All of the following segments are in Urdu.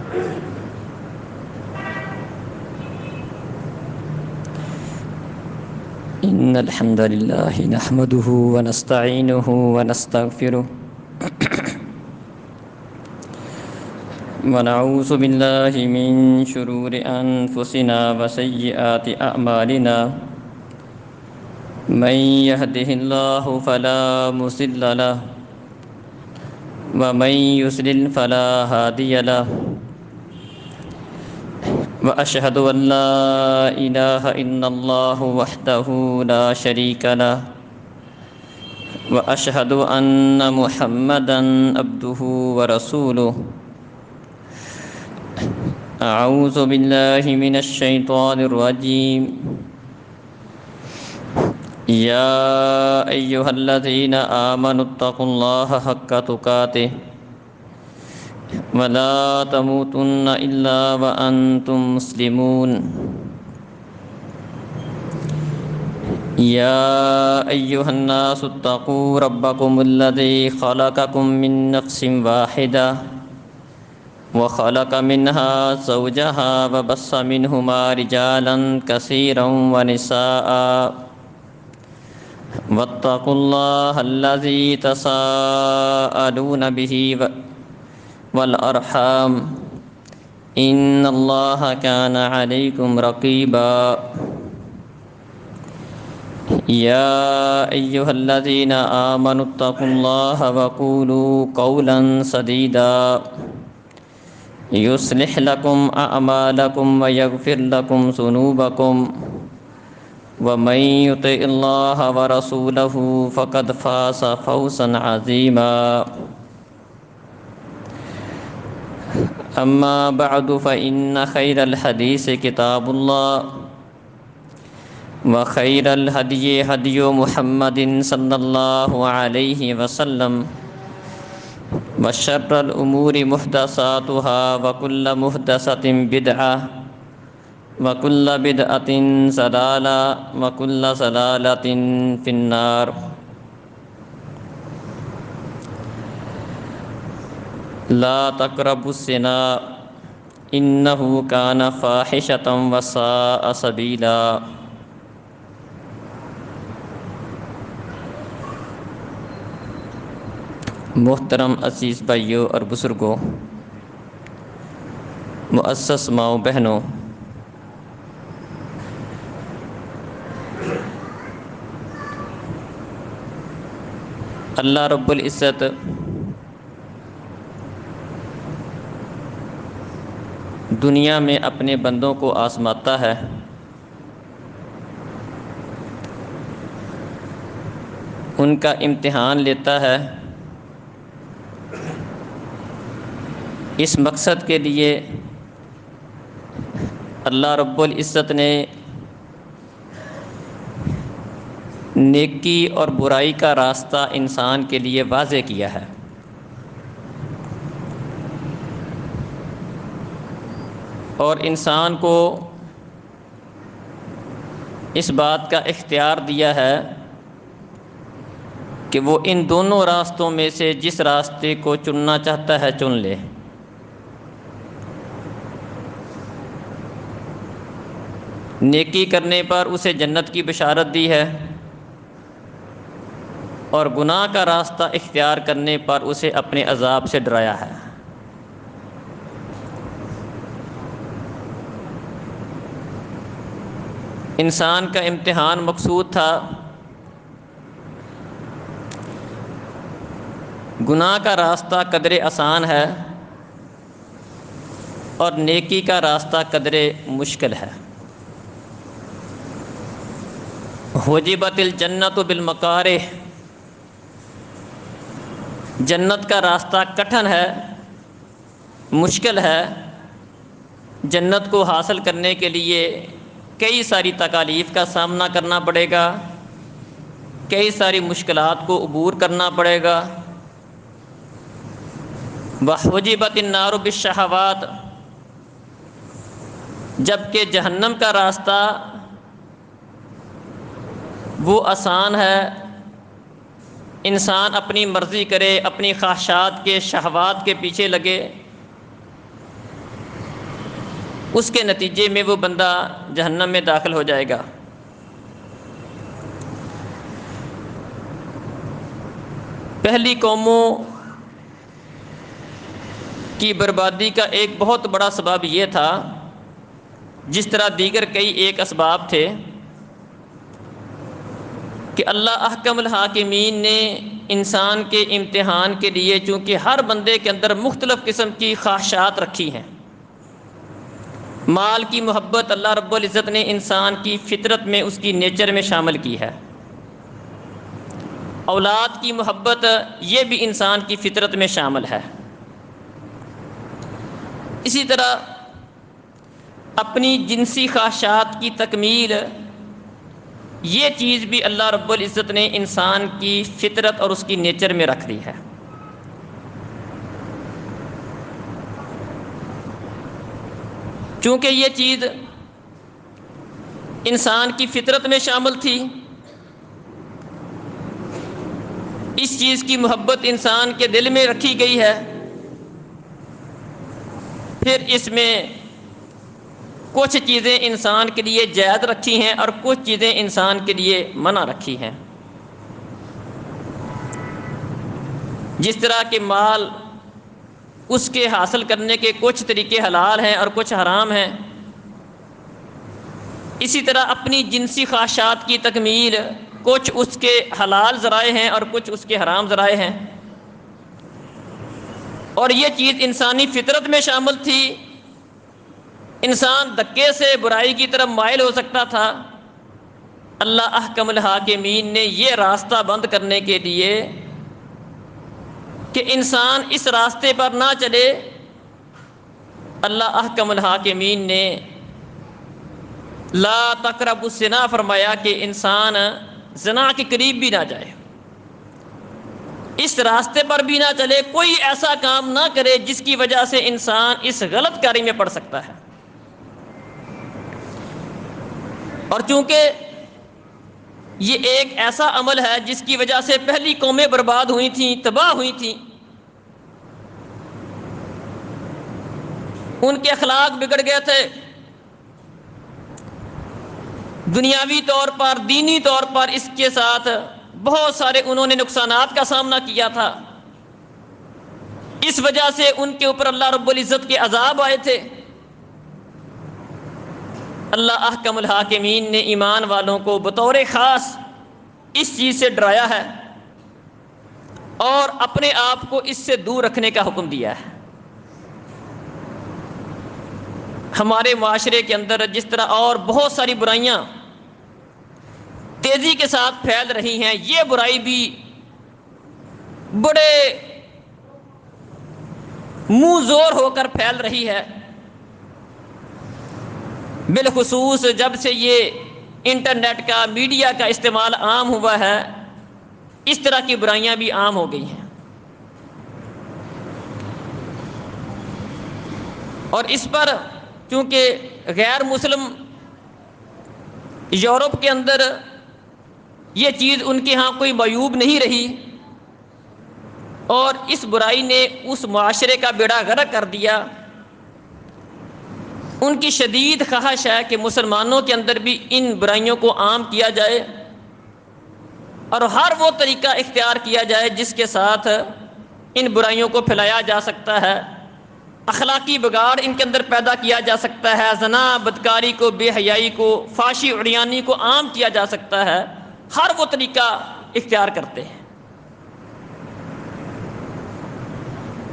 إن الحمد لله نحمده ونستعينه ونستغفره ونعوذ بالله من شرور أنفسنا وسيئات أعمالنا من يهده الله فلا مضل له ومن يضلل فلا هادي له وأشهد أن لا إله إلا الله وحده لا شريك له وأشهد أن محمدًا عبده ورسوله أعوذ بالله من الشيطان الرجيم يا أيها الذين آمنوا اتقوا الله حق تقاته ولا تموتن إلا وأنتم مسلمون يا أيها الناس اتقوا ربكم الذي خلقكم من نفس واحدة وخلق منها زوجها وبث منهما رجالا كثيرا ونساء واتقوا الله الذي تساءلون به والأرحام إن الله كان عليكم رقيبا يا أيها الذين آمنوا اتقوا الله وقولوا قولا سديدا يصلح لكم أعمالكم ويغفر لكم ذنوبكم ومن يطع الله ورسوله فقد فاز فوزا عظيما أما بعد فإن خير الحديث كتاب الله وخير الهدي هدي محمد صلى الله عليه وسلم وشر الأمور محدثاتها وكل محدثة بدعة وكل بدعة ضلالة وكل ضلالة في النار لا تقربوا الزنا إنه كان فاحشة وساء سبيلا محترم عزیز بھائیوں اور بزرگوں، مؤسس ماؤں بہنوں، اللہ رب العزت دنیا میں اپنے بندوں کو آزماتا ہے، ان کا امتحان لیتا ہے، اس مقصد کے لیے اللہ رب العزت نے نیکی اور برائی کا راستہ انسان کے لیے واضح کیا ہے۔ اور انسان کو اس بات کا اختیار دیا ہے کہ وہ ان دونوں راستوں میں سے جس راستے کو چننا چاہتا ہے چن لے۔ نیکی کرنے پر اسے جنت کی بشارت دی ہے، اور گناہ کا راستہ اختیار کرنے پر اسے اپنے عذاب سے ڈرایا ہے۔ انسان کا امتحان مقصود تھا، گناہ کا راستہ قدرے آسان ہے اور نیکی کا راستہ قدرے مشکل ہے۔ حجبت الجنت بالمکارہ، جنت کا راستہ کٹھن ہے، مشکل ہے۔ جنت کو حاصل کرنے کے لیے کئی ساری تکالیف کا سامنا کرنا پڑے گا، کئی ساری مشکلات کو عبور کرنا پڑے گا۔ وحجبت النار بالشہوات، جبکہ جہنم کا راستہ وہ آسان ہے، انسان اپنی مرضی کرے، اپنی خواہشات کے، شہوات کے پیچھے لگے، اس کے نتیجے میں وہ بندہ جہنم میں داخل ہو جائے گا۔ پہلی قوموں کی بربادی کا ایک بہت بڑا سبب یہ تھا، جس طرح دیگر کئی ایک اسباب تھے، کہ اللہ احکم الحاکمین نے انسان کے امتحان کے لیے چونکہ ہر بندے کے اندر مختلف قسم کی خواہشات رکھی ہیں۔ مال کی محبت اللہ رب العزت نے انسان کی فطرت میں، اس کی نیچر میں شامل کی ہے۔ اولاد کی محبت یہ بھی انسان کی فطرت میں شامل ہے۔ اسی طرح اپنی جنسی خواہشات کی تکمیل، یہ چیز بھی اللہ رب العزت نے انسان کی فطرت اور اس کی نیچر میں رکھ دی ہے۔ چونکہ یہ چیز انسان کی فطرت میں شامل تھی، اس چیز کی محبت انسان کے دل میں رکھی گئی ہے، پھر اس میں کچھ چیزیں انسان کے لیے جائز رکھی ہیں اور کچھ چیزیں انسان کے لیے منع رکھی ہیں۔ جس طرح کہ مال، اس کے حاصل کرنے کے کچھ طریقے حلال ہیں اور کچھ حرام ہیں، اسی طرح اپنی جنسی خواہشات کی تکمیل، کچھ اس کے حلال ذرائع ہیں اور کچھ اس کے حرام ذرائع ہیں، اور یہ چیز انسانی فطرت میں شامل تھی۔ انسان دھکے سے برائی کی طرف مائل ہو سکتا تھا، اللہ احکم الحاکمین نے یہ راستہ بند کرنے کے لیے کہ انسان اس راستے پر نہ چلے، اللہ احکم الحاکمین نے لا تقربوا الزنا فرمایا کہ انسان زنا کے قریب بھی نہ جائے، اس راستے پر بھی نہ چلے، کوئی ایسا کام نہ کرے جس کی وجہ سے انسان اس غلط کاری میں پڑ سکتا ہے۔ اور چونکہ یہ ایک ایسا عمل ہے جس کی وجہ سے پہلی قومیں برباد ہوئی تھیں، تباہ ہوئی تھیں، ان کے اخلاق بگڑ گئے تھے، دنیاوی طور پر، دینی طور پر اس کے ساتھ بہت سارے انہوں نے نقصانات کا سامنا کیا تھا، اس وجہ سے ان کے اوپر اللہ رب العزت کے عذاب آئے تھے۔ اللہ احکم الحاکمین نے ایمان والوں کو بطور خاص اس چیز سے ڈرایا ہے اور اپنے آپ کو اس سے دور رکھنے کا حکم دیا ہے۔ ہمارے معاشرے کے اندر جس طرح اور بہت ساری برائیاں تیزی کے ساتھ پھیل رہی ہیں، یہ برائی بھی بڑے منہ زور ہو کر پھیل رہی ہے، بالخصوص جب سے یہ انٹرنیٹ کا، میڈیا کا استعمال عام ہوا ہے، اس طرح کی برائیاں بھی عام ہو گئی ہیں۔ اور اس پر چونکہ غیر مسلم یورپ کے اندر یہ چیز ان کے ہاں کوئی معیوب نہیں رہی، اور اس برائی نے اس معاشرے کا بیڑا غرق کر دیا۔ ان کی شدید خواہش ہے کہ مسلمانوں کے اندر بھی ان برائیوں کو عام کیا جائے اور ہر وہ طریقہ اختیار کیا جائے جس کے ساتھ ان برائیوں کو پھیلایا جا سکتا ہے، اخلاقی بگاڑ ان کے اندر پیدا کیا جا سکتا ہے، زنا، بدکاری کو، بے حیائی کو، فحشی عریانی کو عام کیا جا سکتا ہے، ہر وہ طریقہ اختیار کرتے ہیں۔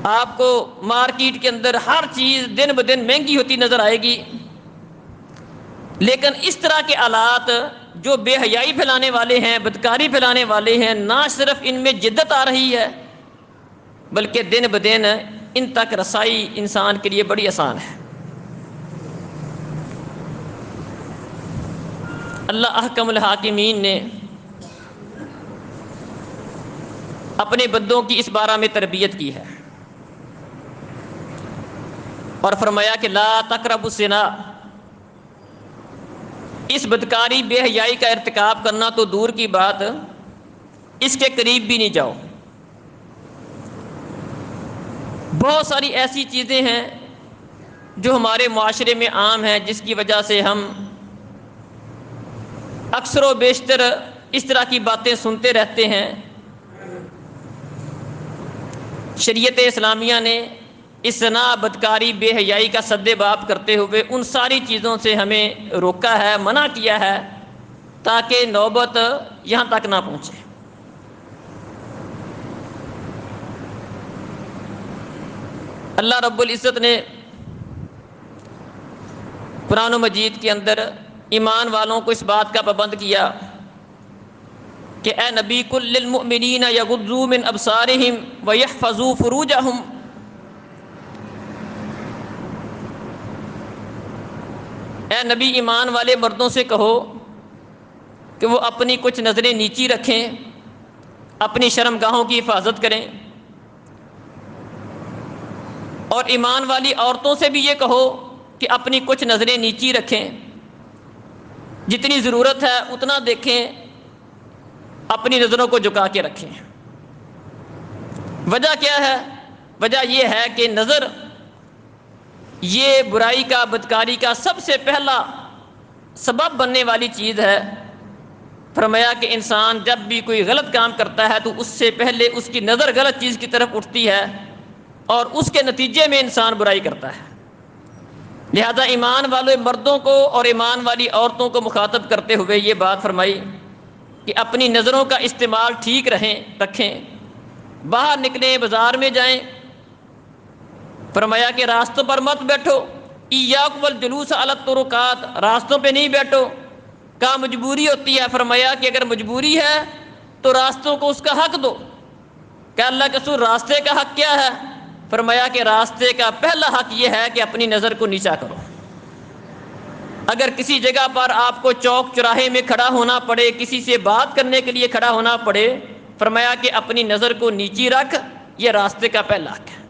آپ کو مارکیٹ کے اندر ہر چیز دن بدن مہنگی ہوتی نظر آئے گی، لیکن اس طرح کے آلات جو بے حیائی پھیلانے والے ہیں، بدکاری پھیلانے والے ہیں، نہ صرف ان میں جدت آ رہی ہے بلکہ دن بدن ان تک رسائی انسان کے لیے بڑی آسان ہے۔ اللہ احکم الحاکمین نے اپنے بندوں کی اس بارہ میں تربیت کی ہے اور فرمایا کہ لا تقربوا الزنا، اس بدکاری، بے حیائی کا ارتکاب کرنا تو دور کی بات، اس کے قریب بھی نہیں جاؤ۔ بہت ساری ایسی چیزیں ہیں جو ہمارے معاشرے میں عام ہیں، جس کی وجہ سے ہم اکثر و بیشتر اس طرح کی باتیں سنتے رہتے ہیں، شریعت اسلامیہ نے اس زنا، بدکاری، بے حیائی کا سد باب کرتے ہوئے ان ساری چیزوں سے ہمیں روکا ہے، منع کیا ہے، تاکہ نوبت یہاں تک نہ پہنچے۔ اللہ رب العزت نے قرآن مجید کے اندر ایمان والوں کو اس بات کا پابند کیا کہ اے نبی قل للمؤمنین یغضوا من ابصارہم ویحفظوا فروجہم، اے نبی ایمان والے مردوں سے کہو کہ وہ اپنی کچھ نظریں نیچی رکھیں، اپنی شرمگاہوں کی حفاظت کریں، اور ایمان والی عورتوں سے بھی یہ کہو کہ اپنی کچھ نظریں نیچی رکھیں، جتنی ضرورت ہے اتنا دیکھیں، اپنی نظروں کو جھکا کے رکھیں۔ وجہ کیا ہے؟ وجہ یہ ہے کہ نظر یہ برائی کا، بدکاری کا سب سے پہلا سبب بننے والی چیز ہے۔ فرمایا کہ انسان جب بھی کوئی غلط کام کرتا ہے تو اس سے پہلے اس کی نظر غلط چیز کی طرف اٹھتی ہے اور اس کے نتیجے میں انسان برائی کرتا ہے۔ لہذا ایمان والے مردوں کو اور ایمان والی عورتوں کو مخاطب کرتے ہوئے یہ بات فرمائی کہ اپنی نظروں کا استعمال ٹھیک رکھیں، باہر نکلیں، بازار میں جائیں، فرمایا کہ راستوں پر مت بیٹھو، ایاکم والجلوس علی الطرقات، راستوں پہ نہیں بیٹھو، کہاں مجبوری ہوتی ہے، فرمایا کہ اگر مجبوری ہے تو راستوں کو اس کا حق دو۔ کہ اللہ کے رسول راستے کا حق کیا ہے؟ فرمایا کہ راستے کا پہلا حق یہ ہے کہ اپنی نظر کو نیچا کرو۔ اگر کسی جگہ پر آپ کو چوک چوراہے میں کھڑا ہونا پڑے، کسی سے بات کرنے کے لیے کھڑا ہونا پڑے، فرمایا کہ اپنی نظر کو نیچی رکھ، یہ راستے کا پہلا حق ہے۔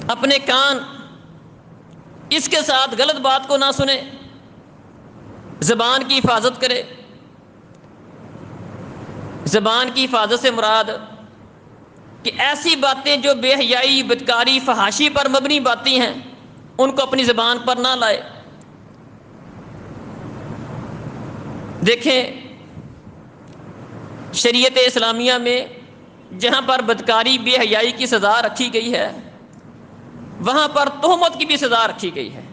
اپنے کان اس کے ساتھ غلط بات کو نہ سنے، زبان کی حفاظت کرے۔ زبان کی حفاظت سے مراد کہ ایسی باتیں جو بے حیائی، بدکاری، فحاشی پر مبنی باتیں ہیں ان کو اپنی زبان پر نہ لائے۔ دیکھیں شریعت اسلامیہ میں جہاں پر بدکاری، بے حیائی کی سزا رکھی گئی ہے، وہاں پر تہمت کی بھی سزا رکھی گئی ہے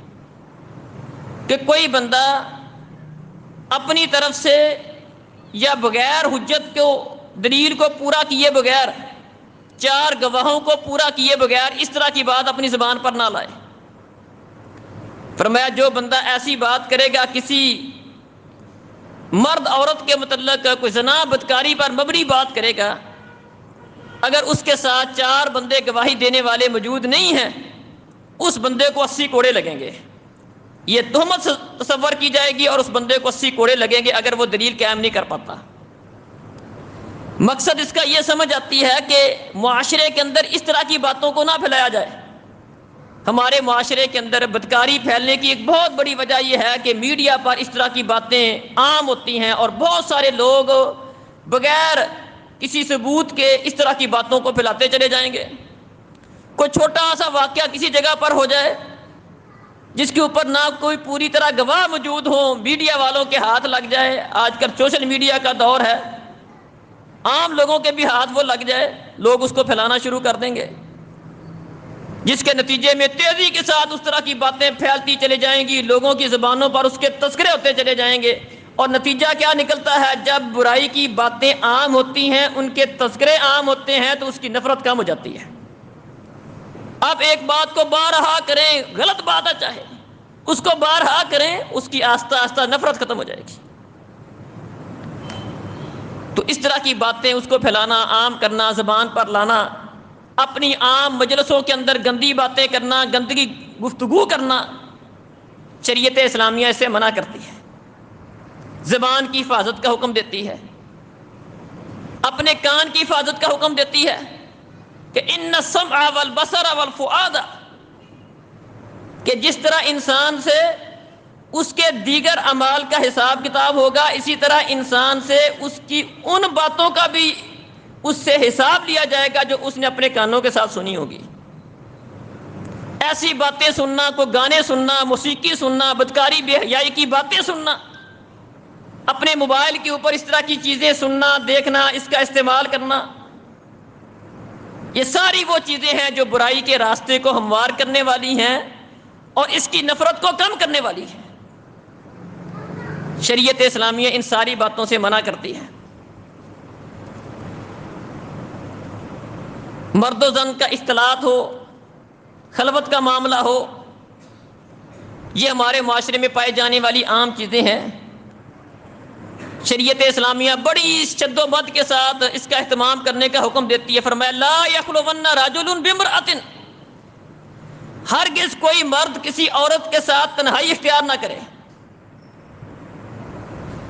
کہ کوئی بندہ اپنی طرف سے یا بغیر حجت کو، دلیل کو پورا کیے بغیر، چار گواہوں کو پورا کیے بغیر اس طرح کی بات اپنی زبان پر نہ لائے۔ فرمایا جو بندہ ایسی بات کرے گا، کسی مرد عورت کے متعلق کوئی زنا، بدکاری پر مبنی بات کرے گا، اگر اس کے ساتھ چار بندے گواہی دینے والے موجود نہیں ہیں، اس بندے کو 80 کوڑے لگیں گے۔ یہ تہمت تصور کی جائے گی اور اس بندے کو 80 کوڑے لگیں گے اگر وہ دلیل قائم نہیں کر پاتا۔ مقصد اس کا یہ سمجھ آتی ہے کہ معاشرے کے اندر اس طرح کی باتوں کو نہ پھیلایا جائے۔ ہمارے معاشرے کے اندر بدکاری پھیلنے کی ایک بہت بڑی وجہ یہ ہے کہ میڈیا پر اس طرح کی باتیں عام ہوتی ہیں اور بہت سارے لوگ بغیر کسی ثبوت کے اس طرح کی باتوں کو پھیلاتے چلے جائیں گے۔ کوئی چھوٹا سا واقعہ کسی جگہ پر ہو جائے جس کے اوپر نہ کوئی پوری طرح گواہ موجود ہوں، میڈیا والوں کے ہاتھ لگ جائے۔ آج کل سوشل میڈیا کا دور ہے، عام لوگوں کے بھی ہاتھ وہ لگ جائے، لوگ اس کو پھیلانا شروع کر دیں گے، جس کے نتیجے میں تیزی کے ساتھ اس طرح کی باتیں پھیلتی چلی جائیں گی، لوگوں کی زبانوں پر اس کے تذکرے ہوتے چلے جائیں گے، اور نتیجہ کیا نکلتا ہے؟ جب برائی کی باتیں عام ہوتی ہیں، ان کے تذکرے عام ہوتے ہیں تو اس کی نفرت کم ہو جاتی ہے۔ آپ ایک بات کو بارہا کریں، غلط بات ہے چاہے، اس کو بارہا کریں، اس کی آہستہ آہستہ نفرت ختم ہو جائے گی۔ تو اس طرح کی باتیں اس کو پھیلانا، عام کرنا، زبان پر لانا، اپنی عام مجلسوں کے اندر گندی باتیں کرنا، گندگی گفتگو کرنا، شریعت اسلامیہ اسے منع کرتی ہے، زبان کی حفاظت کا حکم دیتی ہے، اپنے کان کی حفاظت کا حکم دیتی ہے کہ ان السمع والبصر والفؤاد، کہ جس طرح انسان سے اس کے دیگر اعمال کا حساب کتاب ہوگا، اسی طرح انسان سے اس کی ان باتوں کا بھی اس سے حساب لیا جائے گا جو اس نے اپنے کانوں کے ساتھ سنی ہوگی۔ ایسی باتیں سننا، کو گانے سننا، موسیقی سننا، بدکاری بے حیائی کی باتیں سننا، اپنے موبائل کے اوپر اس طرح کی چیزیں سننا، دیکھنا، اس کا استعمال کرنا، یہ ساری وہ چیزیں ہیں جو برائی کے راستے کو ہموار کرنے والی ہیں اور اس کی نفرت کو کم کرنے والی ہیں۔ شریعت اسلامیہ ان ساری باتوں سے منع کرتی ہے۔ مرد و زن کا اختلاط ہو، خلوت کا معاملہ ہو، یہ ہمارے معاشرے میں پائے جانے والی عام چیزیں ہیں۔ شریعت اسلامیہ بڑی شد و بد کے ساتھ اس کا اہتمام کرنے کا حکم دیتی ہے۔ فرمایا لا یخلون رجل بامرأۃ، ہرگز کوئی مرد کسی عورت کے ساتھ تنہائی اختیار نہ کرے۔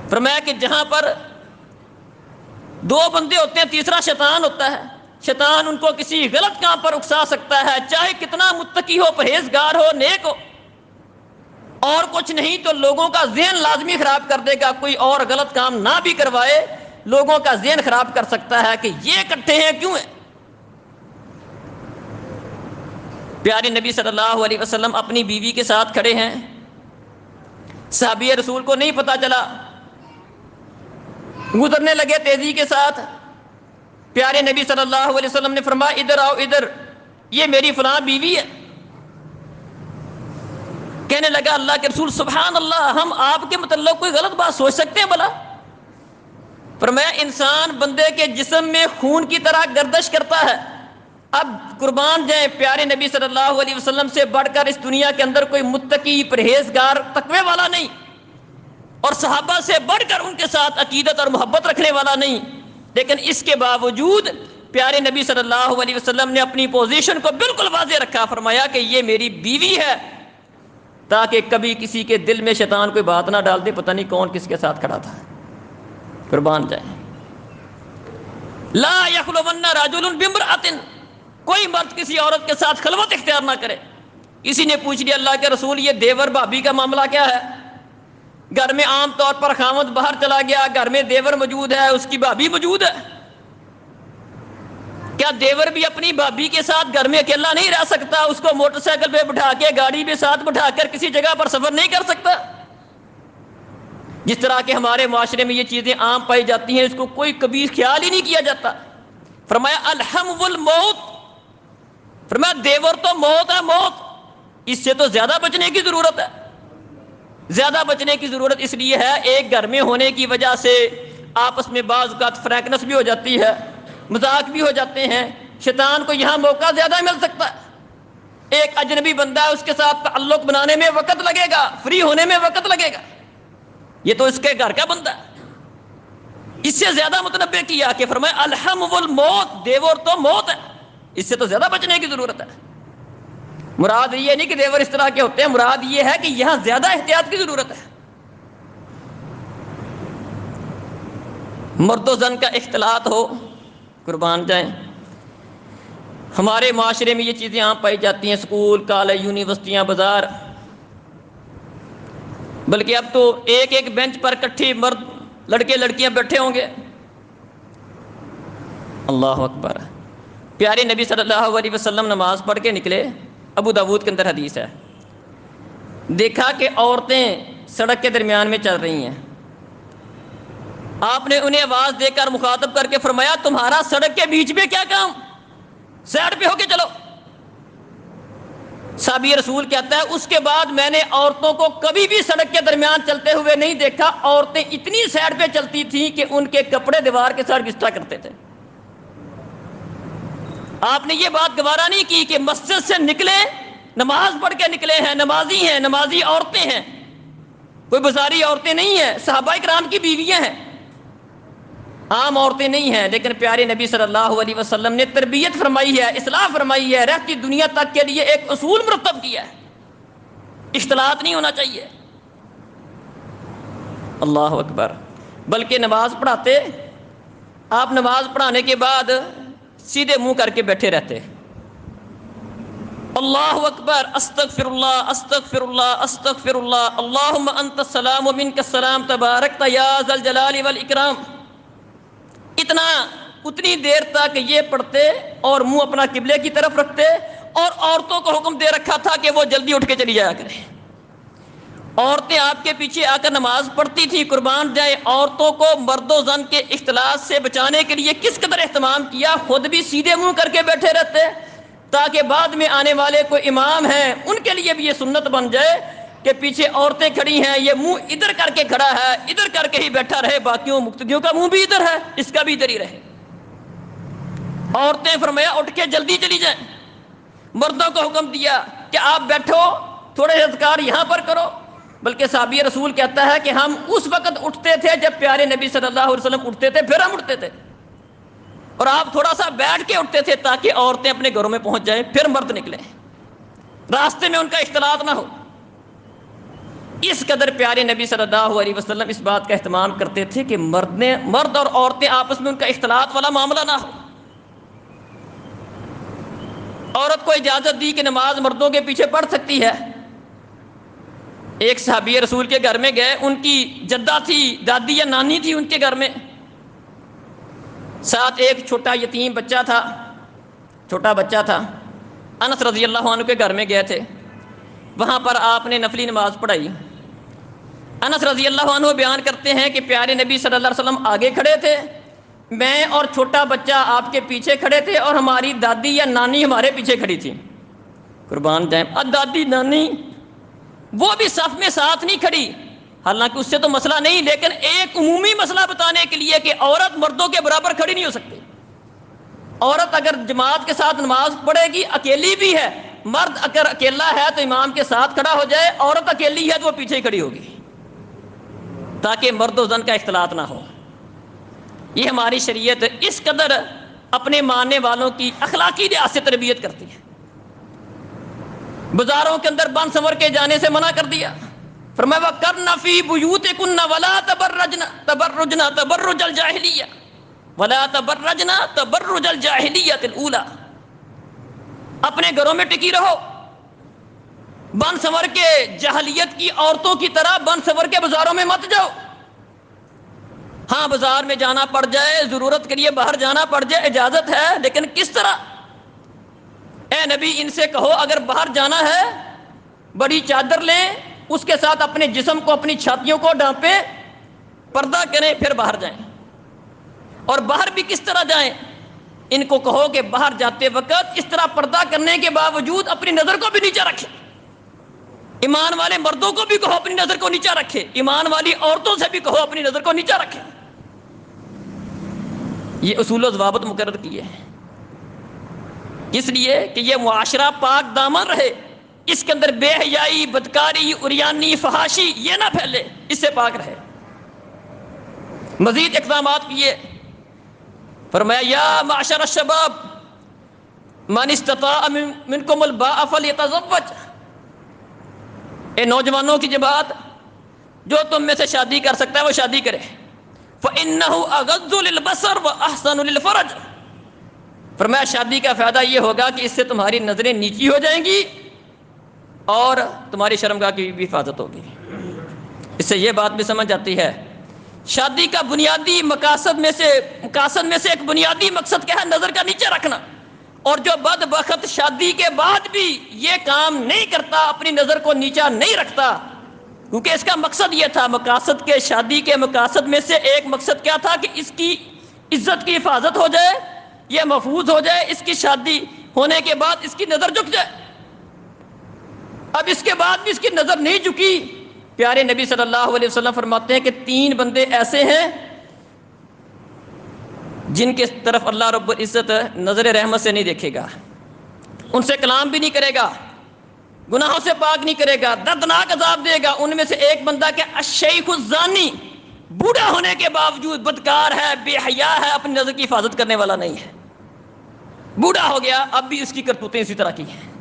فرمایا کہ جہاں پر دو بندے ہوتے ہیں تیسرا شیطان ہوتا ہے، شیطان ان کو کسی غلط کام پر اکسا سکتا ہے، چاہے کتنا متقی ہو، پرہیزگار ہو، نیک ہو، اور کچھ نہیں تو لوگوں کا ذہن لازمی خراب کر دے گا۔ کوئی اور غلط کام نہ بھی کروائے، لوگوں کا ذہن خراب کر سکتا ہے کہ یہ اکٹھے ہیں کیوں ہیں۔ پیارے نبی صلی اللہ علیہ وسلم اپنی بیوی کے ساتھ کھڑے ہیں، صحابی رسول کو نہیں پتا چلا، گزرنے لگے تیزی کے ساتھ۔ پیارے نبی صلی اللہ علیہ وسلم نے فرمایا ادھر آؤ، ادھر، یہ میری فلاں بیوی ہے۔ کہنے لگا اللہ کے رسول سبحان اللہ، ہم آپ کے متعلق کوئی غلط بات سوچ سکتے ہیں بھلا؟ فرمایا انسان بندے کے جسم میں خون کی طرح گردش کرتا ہے۔ اب قربان جائیں، پیارے نبی صلی اللہ علیہ وسلم سے بڑھ کر اس دنیا کے اندر کوئی متقی، پرہیزگار، تقوی والا نہیں، اور صحابہ سے بڑھ کر ان کے ساتھ عقیدت اور محبت رکھنے والا نہیں، لیکن اس کے باوجود پیارے نبی صلی اللہ علیہ وسلم نے اپنی پوزیشن کو بالکل واضح رکھا۔ فرمایا کہ یہ میری بیوی ہے، تاکہ کبھی کسی کے دل میں شیطان کوئی بات نہ ڈال دے پتہ نہیں کون کس کے ساتھ کھڑا تھا۔ قربان جائیں، لا یخلون رجل بامرأۃ، کوئی مرد کسی عورت کے ساتھ خلوت اختیار نہ کرے۔ کسی نے پوچھ لیا اللہ کے رسول یہ دیور بھابھی کا معاملہ کیا ہے؟ گھر میں عام طور پر خاوند باہر چلا گیا، گھر میں دیور موجود ہے، اس کی بھابھی موجود ہے، کیا دیور بھی اپنی بھابھی کے ساتھ گھر میں اکیلا نہیں رہ سکتا؟ اس کو موٹر سائیکل پہ بٹھا کے، گاڑی پہ ساتھ بٹھا کر کسی جگہ پر سفر نہیں کر سکتا؟ جس طرح کہ ہمارے معاشرے میں یہ چیزیں عام پائی جاتی ہیں، اس کو کوئی کبھی خیال ہی نہیں کیا جاتا۔ فرمایا الحم والموت، فرمایا دیور تو موت ہے، موت، اس سے تو زیادہ بچنے کی ضرورت ہے۔ زیادہ بچنے کی ضرورت اس لیے ہے، ایک گھر میں ہونے کی وجہ سے آپس میں بعض اوقات فرینکنس بھی ہو جاتی ہے، مذاق بھی ہو جاتے ہیں، شیطان کو یہاں موقع زیادہ مل سکتا ہے۔ ایک اجنبی بندہ ہے، اس کے ساتھ تعلق بنانے میں وقت لگے گا، فری ہونے میں وقت لگے گا، یہ تو اس کے گھر کا بندہ ہے۔ اس سے زیادہ متنبہ کیا کہ فرمایا الحم والموت، دیور تو موت ہے، اس سے تو زیادہ بچنے کی ضرورت ہے۔ مراد یہ نہیں کہ دیور اس طرح کے ہوتے ہیں، مراد یہ ہے کہ یہاں زیادہ احتیاط کی ضرورت ہے۔ مرد و زن کا اختلاط ہو، قربان جائیں، ہمارے معاشرے میں یہ چیزیں عام پائی جاتی ہیں، اسکول، کالج، یونیورسٹیاں، بازار، بلکہ اب تو ایک ایک بینچ پر کٹھی مرد، لڑکے لڑکیاں بیٹھے ہوں گے۔ اللہ اکبر۔ پیارے نبی صلی اللہ علیہ وسلم نماز پڑھ کے نکلے، ابو داود کے اندر حدیث ہے، دیکھا کہ عورتیں سڑک کے درمیان میں چل رہی ہیں، آپ نے انہیں آواز دے کر مخاطب کر کے فرمایا تمہارا سڑک کے بیچ میں کیا کام، سائڈ پہ ہو کے چلو۔ صحابی رسول کہتا ہے اس کے بعد میں نے عورتوں کو کبھی بھی سڑک کے درمیان چلتے ہوئے نہیں دیکھا، عورتیں اتنی سائڈ پہ چلتی تھیں کہ ان کے کپڑے دیوار کے ساتھ گھسٹا کرتے تھے۔ آپ نے یہ بات گوارا نہیں کی کہ مسجد سے نکلے، نماز پڑھ کے نکلے ہیں، نمازی ہیں، نمازی عورتیں ہیں، کوئی بازاری عورتیں نہیں ہیں، صحابہ کرام کی بیویاں ہیں، عام عورتیں نہیں ہیں، لیکن پیارے نبی صلی اللہ علیہ وسلم نے تربیت فرمائی ہے، اصلاح فرمائی ہے، رہتی دنیا تک کے لیے ایک اصول مرتب کیا ہے، اختلاط نہیں ہونا چاہیے۔ اللہ اکبر۔ بلکہ نماز پڑھاتے، آپ نماز پڑھانے کے بعد سیدھے منہ کر کے بیٹھے رہتے، اللہ اکبر، استغفر اللہ استغفر اللہ استغفر اللہ، اللہم انت السلام و منک السلام تبارکت یا ذا الجلال والاکرام، اتنا اتنی دیر تک یہ پڑھتے اور منہ اپنا قبلے کی طرف رکھتے، اور عورتوں کو حکم دے رکھا تھا کہ وہ جلدی اٹھ کے چلی جایا کریں۔ عورتیں آپ کے پیچھے آ کر نماز پڑھتی تھیں۔ قربان جائے، عورتوں کو مرد و زن کے اختلاط سے بچانے کے لیے کس قدر اہتمام کیا، خود بھی سیدھے منہ کر کے بیٹھے رہتے تاکہ بعد میں آنے والے کوئی امام ہیں ان کے لیے بھی یہ سنت بن جائے کہ پیچھے عورتیں کھڑی ہیں، یہ منہ ادھر کر کے کھڑا ہے، ادھر کر کے ہی بیٹھا رہے، باقیوں مقتدیوں کا منہ بھی ادھر ہے، اس کا بھی ادھر ہی رہے۔ عورتیں فرمایا اٹھ کے جلدی چلی جائیں۔ مردوں کو حکم دیا کہ آپ بیٹھو، تھوڑے اذکار یہاں پر کرو۔ بلکہ صحابی رسول کہتا ہے کہ ہم اس وقت اٹھتے تھے جب پیارے نبی صلی اللہ علیہ وسلم اٹھتے تھے، پھر ہم اٹھتے تھے، اور آپ تھوڑا سا بیٹھ کے اٹھتے تھے تاکہ عورتیں اپنے گھروں میں پہنچ جائیں، پھر مرد نکلیں، راستے میں ان کا اختلاط نہ ہو۔ اس قدر پیارے نبی صلی اللہ علیہ وسلم اس بات کا اہتمام کرتے تھے کہ مرد اور عورتیں آپس میں ان کا اختلاط والا معاملہ نہ ہو۔ عورت کو اجازت دی کہ نماز مردوں کے پیچھے پڑھ سکتی ہے۔ ایک صحابی رسول کے گھر میں گئے، ان کی جدہ تھی، دادی یا نانی تھی ان کے گھر میں، ساتھ ایک چھوٹا یتیم بچہ تھا، چھوٹا بچہ تھا۔ انس رضی اللہ عنہ کے گھر میں گئے تھے، وہاں پر آپ نے نفلی نماز پڑھائی۔ انس رضی اللہ عنہ بیان کرتے ہیں کہ پیارے نبی صلی اللہ علیہ وسلم آگے کھڑے تھے، میں اور چھوٹا بچہ آپ کے پیچھے کھڑے تھے، اور ہماری دادی یا نانی ہمارے پیچھے کھڑی تھی۔ قربان جائیں، اب دادی نانی وہ بھی صف میں ساتھ نہیں کھڑی، حالانکہ اس سے تو مسئلہ نہیں، لیکن ایک عمومی مسئلہ بتانے کے لیے کہ عورت مردوں کے برابر کھڑی نہیں ہو سکتی۔ عورت اگر جماعت کے ساتھ نماز پڑھے گی، اکیلی بھی ہے، مرد اگر اکیلا ہے تو امام کے ساتھ کھڑا ہو جائے، عورت اکیلی ہے تو وہ پیچھے ہی کھڑی ہوگی تاکہ مرد و زن کا اختلاط نہ ہو۔ یہ ہماری شریعت اس قدر اپنے ماننے والوں کی اخلاقی لحاظ سے تربیت کرتی ہے۔ بازاروں کے اندر بن سنور کے جانے سے منع کر دیا، فرمایا وَقَرْنَ فِي بُيُوتِكُنَّ وَلَا تَبَرَّجْنَ تَبَرُّجَ الْجَاهِلِيَّةِ وَلَا تَبَرَّجْنَ تَبَرُّجَ الْجَاهِلِيَّةِ الْأُولَى، اپنے گھروں میں ٹکی رہو، بن سنور کے جاہلیت کی عورتوں کی طرح بن سنور کے بازاروں میں مت جاؤ۔ ہاں بازار میں جانا پڑ جائے، ضرورت کے لیے باہر جانا پڑ جائے، اجازت ہے، لیکن کس طرح؟ اے نبی ان سے کہو اگر باہر جانا ہے بڑی چادر لیں، اس کے ساتھ اپنے جسم کو، اپنی چھاتیوں کو ڈھانپیں، پردہ کریں، پھر باہر جائیں۔ اور باہر بھی کس طرح جائیں؟ ان کو کہو کہ باہر جاتے وقت اس طرح پردہ کرنے کے باوجود اپنی نظر کو بھی نیچا رکھیں۔ ایمان والے مردوں کو بھی کہو اپنی نظر کو نیچا رکھے، ایمان والی عورتوں سے بھی کہو اپنی نظر کو نیچا رکھے۔ یہ اصول و ضوابط مقرر کیے ہیں اس لیے کہ یہ معاشرہ پاک دامن رہے، اس کے اندر بے حیائی، بدکاری، عریانی، فحاشی یہ نہ پھیلے، اس سے پاک رہے۔ مزید اقدامات کیے، فرمایا یا معشر الشباب من استطاع منکم الباء فلیتزوج، اے نوجوانوں کی جماعت، جو تم میں سے شادی کر سکتا ہے وہ شادی کرے، فإنہ اغض للبصر واحسن للفرج، فرمایا شادی کا فائدہ یہ ہوگا کہ اس سے تمہاری نظریں نیچی ہو جائیں گی اور تمہاری شرمگاہ کی بھی حفاظت ہوگی۔ اس سے یہ بات بھی سمجھ آتی ہے شادی کا بنیادی مقاصد میں سے ایک بنیادی مقصد کیا ہے؟ نظر کا نیچے رکھنا۔ اور جو بدبخت شادی کے بعد بھی یہ کام نہیں کرتا، اپنی نظر کو نیچا نہیں رکھتا، کیونکہ اس کا مقصد یہ تھا، مقاصد کے شادی کے مقاصد میں سے ایک مقصد کیا تھا کہ اس کی عزت کی حفاظت ہو جائے، یہ محفوظ ہو جائے، اس کی شادی ہونے کے بعد اس کی نظر جھک جائے۔ اب اس کے بعد بھی اس کی نظر نہیں جھکی، پیارے نبی صلی اللہ علیہ وسلم فرماتے ہیں کہ 3 بندے ایسے ہیں جن کے طرف اللہ رب العزت نظر رحمت سے نہیں دیکھے گا، ان سے کلام بھی نہیں کرے گا، گناہوں سے پاک نہیں کرے گا، دردناک عذاب دے گا۔ ان میں سے ایک بندہ کہ الشیخ الزانی، بوڑھا ہونے کے باوجود بدکار ہے، بے حیا ہے، اپنی نظر کی حفاظت کرنے والا نہیں ہے، بوڑھا ہو گیا اب بھی اس کی کرتوتیں اسی طرح کی ہیں۔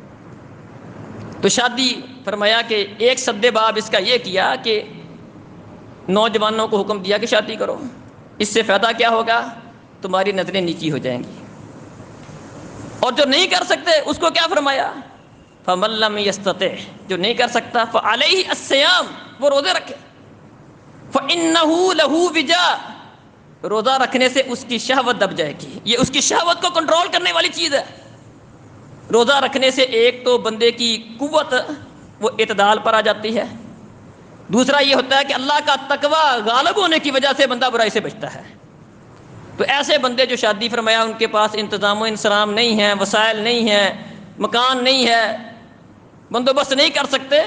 تو شادی فرمایا کہ ایک سد باب اس کا یہ کیا کہ نوجوانوں کو حکم دیا کہ شادی کرو، اس سے فائدہ کیا ہوگا؟ تمہاری نظریں نیچی ہو جائیں گی۔ اور جو نہیں کر سکتے اس کو کیا فرمایا؟ فَمَن لَّمْ يَسْتَطِعْ، جو نہیں کر سکتا فَعَلَيْهِ الصِّيَامُ، وہ روزے رکھے، فَإِنَّهُ لَهُ وِجَاءٌ، روزہ رکھنے سے اس کی شہوت دب جائے گی، یہ اس کی شہوت کو کنٹرول کرنے والی چیز ہے۔ روزہ رکھنے سے ایک تو بندے کی قوت وہ اعتدال پر آ جاتی ہے، دوسرا یہ ہوتا ہے کہ اللہ کا تقوی غالب ہونے کی وجہ سے بندہ برائی سے بچتا ہے۔ تو ایسے بندے جو شادی فرمایا ان کے پاس انتظام و انصرام نہیں ہے، وسائل نہیں ہے، مکان نہیں ہے، بندوبست نہیں کر سکتے،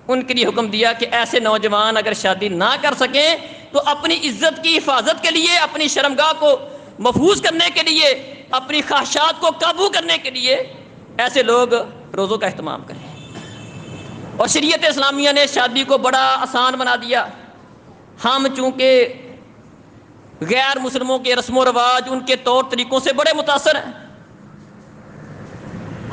ان کے لیے حکم دیا کہ ایسے نوجوان اگر شادی نہ کر سکیں تو اپنی عزت کی حفاظت کے لیے، اپنی شرمگاہ کو محفوظ کرنے کے لیے، اپنی خواہشات کو قابو کرنے کے لیے ایسے لوگ روزوں کا اہتمام کریں۔ اور شریعت اسلامیہ نے شادی کو بڑا آسان بنا دیا۔ ہم چونکہ غیر مسلموں کے رسم و رواج، ان کے طور طریقوں سے بڑے متاثر ہیں،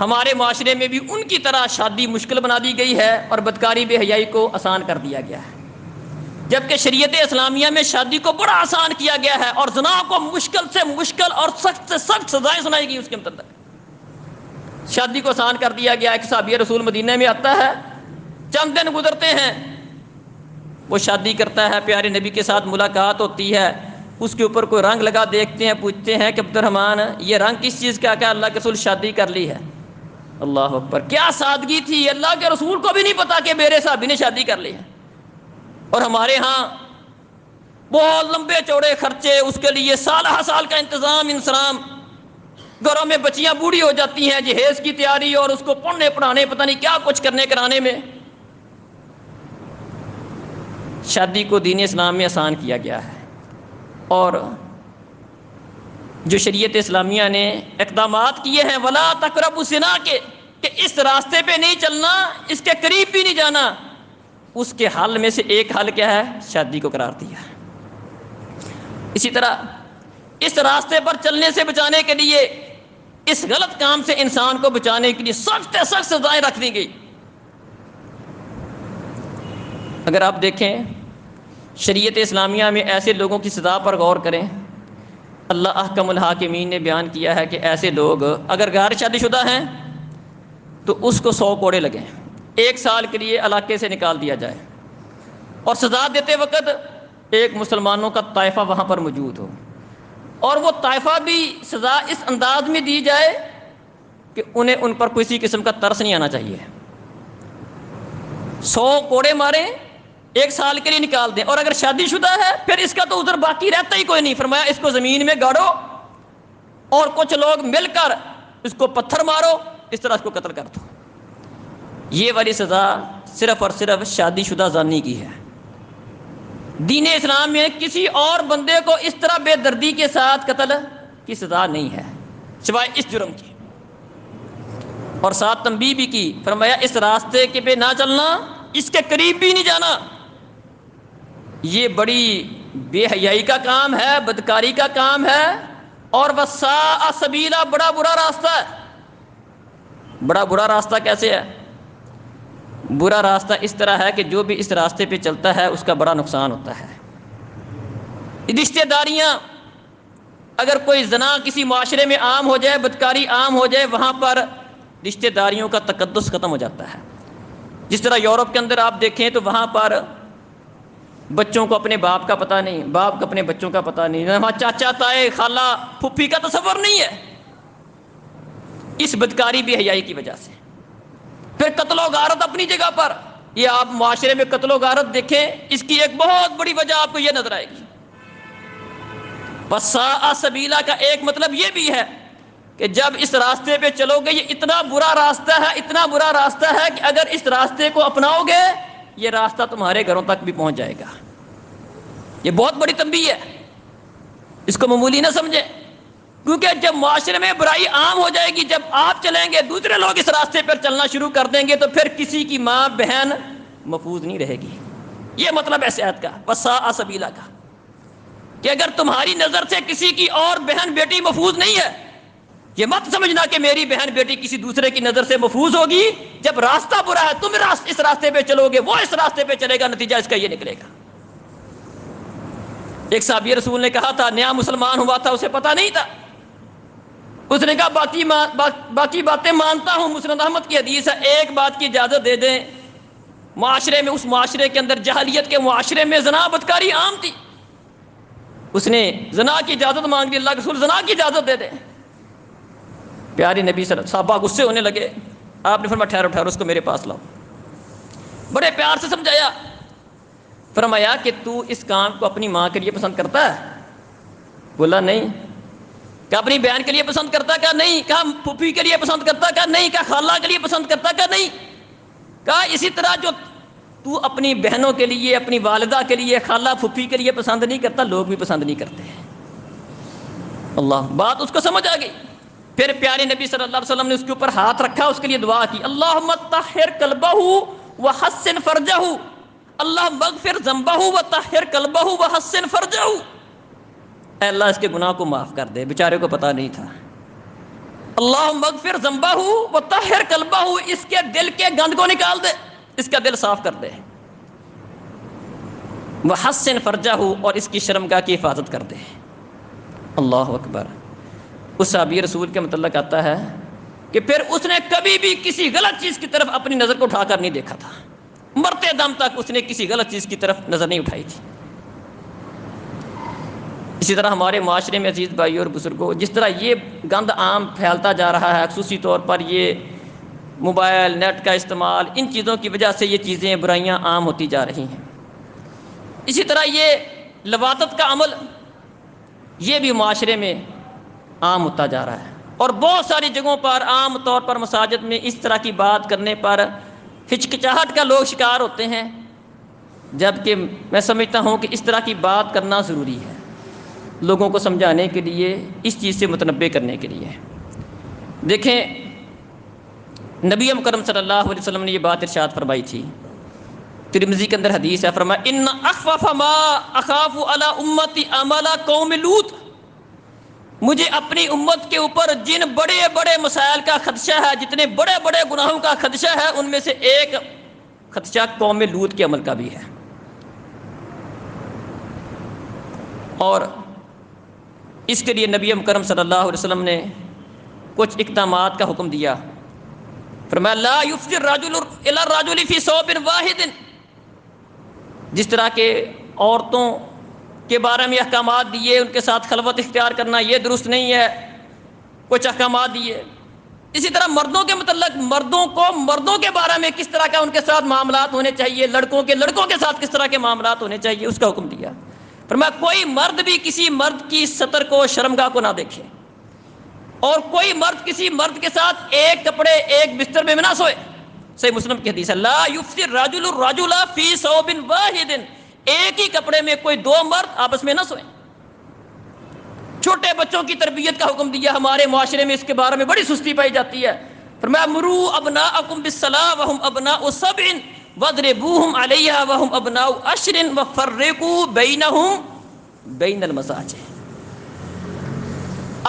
ہمارے معاشرے میں بھی ان کی طرح شادی مشکل بنا دی گئی ہے اور بدکاری بے حیائی کو آسان کر دیا گیا ہے، جبکہ شریعت اسلامیہ میں شادی کو بڑا آسان کیا گیا ہے اور زنا کو مشکل سے مشکل اور سخت سے سخت سزائیں سنائی گئی اس کے متعلق۔ شادی کو آسان کر دیا گیا۔ ایک صحابی رسول مدینہ میں آتا ہے، چند دن گزرتے ہیں، وہ شادی کرتا ہے، پیارے نبی کے ساتھ ملاقات ہوتی ہے، اس کے اوپر کوئی رنگ لگا دیکھتے ہیں، پوچھتے ہیں کہ عبد الرحمن یہ رنگ کس چیز کا؟ کہ اللہ کے رسول شادی کر لی ہے۔ اللہ اکبر، کیا سادگی تھی! اللہ کے رسول کو بھی نہیں پتا کہ میرے صحابی نے شادی کر لی ہے۔ اور ہمارے ہاں بہت لمبے چوڑے خرچے، اس کے لیے سال ہر سال کا انتظام انصرام، گھروں میں بچیاں بوڑھی ہو جاتی ہیں، جہیز کی تیاری اور اس کو پڑھنے پڑھانے پتہ نہیں کیا کچھ کرنے کرانے میں۔ شادی کو دین اسلام میں آسان کیا گیا ہے، اور جو شریعت اسلامیہ نے اقدامات کیے ہیں ولا تقربوا الزنا کے، کہ اس راستے پہ نہیں چلنا، اس کے قریب بھی نہیں جانا، اس کے حل میں سے ایک حل کیا ہے؟ شادی کو قرار دیا۔ اسی طرح اس راستے پر چلنے سے بچانے کے لیے، اس غلط کام سے انسان کو بچانے کے لیے سخت سخت سزائیں رکھ دی گئی۔ اگر آپ دیکھیں شریعت اسلامیہ میں ایسے لوگوں کی سزا پر غور کریں، اللہ احکم الحاکمین نے بیان کیا ہے کہ ایسے لوگ اگر غیر شادی شدہ ہیں تو اس کو 100 کوڑے لگیں، 1 سال کے لیے علاقے سے نکال دیا جائے، اور سزا دیتے وقت ایک مسلمانوں کا طائفہ وہاں پر موجود ہو، اور وہ طائفہ بھی سزا اس انداز میں دی جائے کہ انہیں ان پر کسی قسم کا ترس نہیں آنا چاہیے۔ 100 کوڑے ماریں، 1 سال کے لیے نکال دیں، اور اگر شادی شدہ ہے پھر اس کا تو عذر باقی رہتا ہی کوئی نہیں۔ فرمایا اس کو زمین میں گاڑو اور کچھ لوگ مل کر اس کو پتھر مارو، اس طرح اس کو قتل کر دو۔ یہ والی سزا صرف اور صرف شادی شدہ زانی کی ہے۔ دین اسلام میں کسی اور بندے کو اس طرح بے دردی کے ساتھ قتل کی سزا نہیں ہے سوائے اس جرم کی۔ اور ساتھ تنبیہ بھی کی، فرمایا اس راستے کے پہ نہ چلنا، اس کے قریب بھی نہیں جانا، یہ بڑی بے حیائی کا کام ہے، بدکاری کا کام ہے، اور وساء سبیلا، بڑا برا راستہ ہے۔ بڑا برا راستہ کیسے ہے؟ برا راستہ اس طرح ہے کہ جو بھی اس راستے پہ چلتا ہے اس کا بڑا نقصان ہوتا ہے۔ رشتہ داریاں، اگر کوئی زنا کسی معاشرے میں عام ہو جائے، بدکاری عام ہو جائے، وہاں پر رشتہ داریوں کا تقدس ختم ہو جاتا ہے۔ جس طرح یورپ کے اندر آپ دیکھیں تو وہاں پر بچوں کو اپنے باپ کا پتہ نہیں، باپ کو اپنے بچوں کا پتہ نہیں، وہاں چاچا تائے خالہ پھپھی کا تصور نہیں ہے، اس بدکاری بے حیائی کی وجہ سے۔ پھر قتل و غارت اپنی جگہ پر، یہ آپ معاشرے میں قتل و غارت دیکھیں، اس کی ایک بہت بڑی وجہ آپ کو یہ نظر آئے گی۔ وساء سبیلا کا ایک مطلب یہ بھی ہے کہ جب اس راستے پہ چلو گے، یہ اتنا برا راستہ ہے، اتنا برا راستہ ہے کہ اگر اس راستے کو اپناؤ گے یہ راستہ تمہارے گھروں تک بھی پہنچ جائے گا۔ یہ بہت بڑی تنبیہ ہے، اس کو معمولی نہ سمجھیں، کیونکہ جب معاشرے میں برائی عام ہو جائے گی، جب آپ چلیں گے دوسرے لوگ اس راستے پر چلنا شروع کر دیں گے تو پھر کسی کی ماں بہن محفوظ نہیں رہے گی۔ یہ مطلب ہے صحت کا، وساء سبیلا کا، کہ اگر تمہاری نظر سے کسی کی اور بہن بیٹی محفوظ نہیں ہے، یہ مت سمجھنا کہ میری بہن بیٹی کسی دوسرے کی نظر سے محفوظ ہوگی۔ جب راستہ برا ہے، تم اس راستے پہ چلو گے، وہ اس راستے پہ چلے گا، نتیجہ اس کا یہ نکلے گا۔ ایک صحابی رسول نے کہا تھا، نیا مسلمان ہوا تھا، اسے پتہ نہیں تھا، اس نے کہا باقی باتیں مانتا ہوں، مسند احمد کی حدیث ہے، ایک بات کی اجازت دے دیں، معاشرے میں، اس معاشرے کے اندر، جاہلیت کے معاشرے میں زنا بدکاری عام تھی۔ اس نے زنا کی اجازت مانگ لی، اللہ کے رسول زنا کی اجازت دے دیں۔ پیارے نبی صلی اللہ علیہ وسلم صحابہ غصے ہونے لگے، آپ نے فرمایا ٹھہرو ٹھہرو، اس کو میرے پاس لاؤ۔ بڑے پیار سے سمجھایا، فرمایا کہ تو اس کام کو اپنی ماں کے لیے پسند کرتا ہے؟ بولا نہیں۔ کہا اپنی بہن کے لیے پسند کرتا؟ کہا نہیں۔ کہا پھوپھی کے لیے پسند کرتا؟ کہا نہیں۔ کہا خالہ کے لیے پسند کرتا؟ کہا نہیں۔ کہا اسی طرح جو تو اپنی بہنوں کے لیے، اپنی والدہ کے لیے، خالہ پھوپھی کے لیے پسند نہیں کرتا، لوگ بھی پسند نہیں کرتے۔ اللہ، بات اس کو سمجھ آ گئی۔ پھر پیارے نبی صلی اللہ علیہ وسلم نے اس کے اوپر ہاتھ رکھا، اس کے لیے دعا کی، اللہم طہر قلبہ وحسن فرجہ، اللہم اغفر ذنبہ وطہر قلبہ وحسن فرجہ۔ اے اللہ اس کے گناہ کو معاف کر دے، بیچارے کو پتہ نہیں تھا۔ اللہم اغفر ذنبہ وطہر قلبہ، اس کے دل کے گند کو نکال دے، اس کا دل صاف کر دے۔ وحسن فرجہ، اور اس کی شرمگاہ کی حفاظت کر دے۔ اللہ اکبر۔ اس صحابی رسول کے متعلق آتا ہے کہ پھر اس نے کبھی بھی کسی غلط چیز کی طرف اپنی نظر کو اٹھا کر نہیں دیکھا تھا، مرتے دم تک اس نے کسی غلط چیز کی طرف نظر نہیں اٹھائی تھی۔ اسی طرح ہمارے معاشرے میں عزیز بھائی اور بزرگوں، جس طرح یہ گند عام پھیلتا جا رہا ہے، خصوصی طور پر یہ موبائل نیٹ کا استعمال، ان چیزوں کی وجہ سے یہ چیزیں برائیاں عام ہوتی جا رہی ہیں۔ اسی طرح یہ لواطت کا عمل، یہ بھی معاشرے میں عام ہوتا جا رہا ہے، اور بہت ساری جگہوں پر عام طور پر مساجد میں اس طرح کی بات کرنے پر ہچکچاہٹ کا لوگ شکار ہوتے ہیں، جبکہ میں سمجھتا ہوں کہ اس طرح کی بات کرنا ضروری ہے، لوگوں کو سمجھانے کے لیے، اس چیز سے متنبہ کرنے کے لیے۔ دیکھیں نبی مکرم صلی اللہ علیہ وسلم نے یہ بات ارشاد فرمائی تھی، ترمذی کے اندر حدیث ہے، فرمایا ان اخفف ما اخاف علی امتی عمل قوم لوط، مجھے اپنی امت کے اوپر جن بڑے بڑے مسائل کا خدشہ ہے، جتنے بڑے بڑے گناہوں کا خدشہ ہے، ان میں سے ایک خدشہ قوم لوط کے عمل کا بھی ہے۔ اور اس کے لیے نبی مکرم صلی اللہ علیہ وسلم نے کچھ اقدامات کا حکم دیا، فرمایا لا یفطر الرجل الی الرجل فی ثوب واحد، جس طرح کے عورتوں کے بارے میں احکامات دیے، ان کے ساتھ خلوت اختیار کرنا یہ درست نہیں ہے، کچھ احکامات دیے۔ اسی طرح مردوں کے متعلق، مردوں کو مردوں کے بارے میں کس طرح کا ان کے ساتھ معاملات ہونے چاہیے، لڑکوں کے ساتھ کس طرح کے معاملات ہونے چاہیے، اس کا حکم دیا۔ فرمایا کوئی مرد بھی کسی مرد کی سطر کو، شرمگاہ کو نہ دیکھے، اور کوئی مرد کسی مرد کے ساتھ ایک کپڑے ایک بستر میں نہ سوئے۔ صحیح مسلم کی حدیث ہے، لا یفطر الرجل الرجل فی ثوب واحد، ایک ہی کپڑے میں کوئی دو مرد آپس میں نہ سوئیں۔ چھوٹے بچوں کی تربیت کا حکم دیا، ہمارے معاشرے میں اس کے بارے میں بڑی سستی پائی جاتی ہے۔ فرمایا مروا ابناءکم بالصلاۃ وهم ابناء 7 واضربوهم علیہا وهم ابناء 10 وفرقوا بینہم بین المضاجع،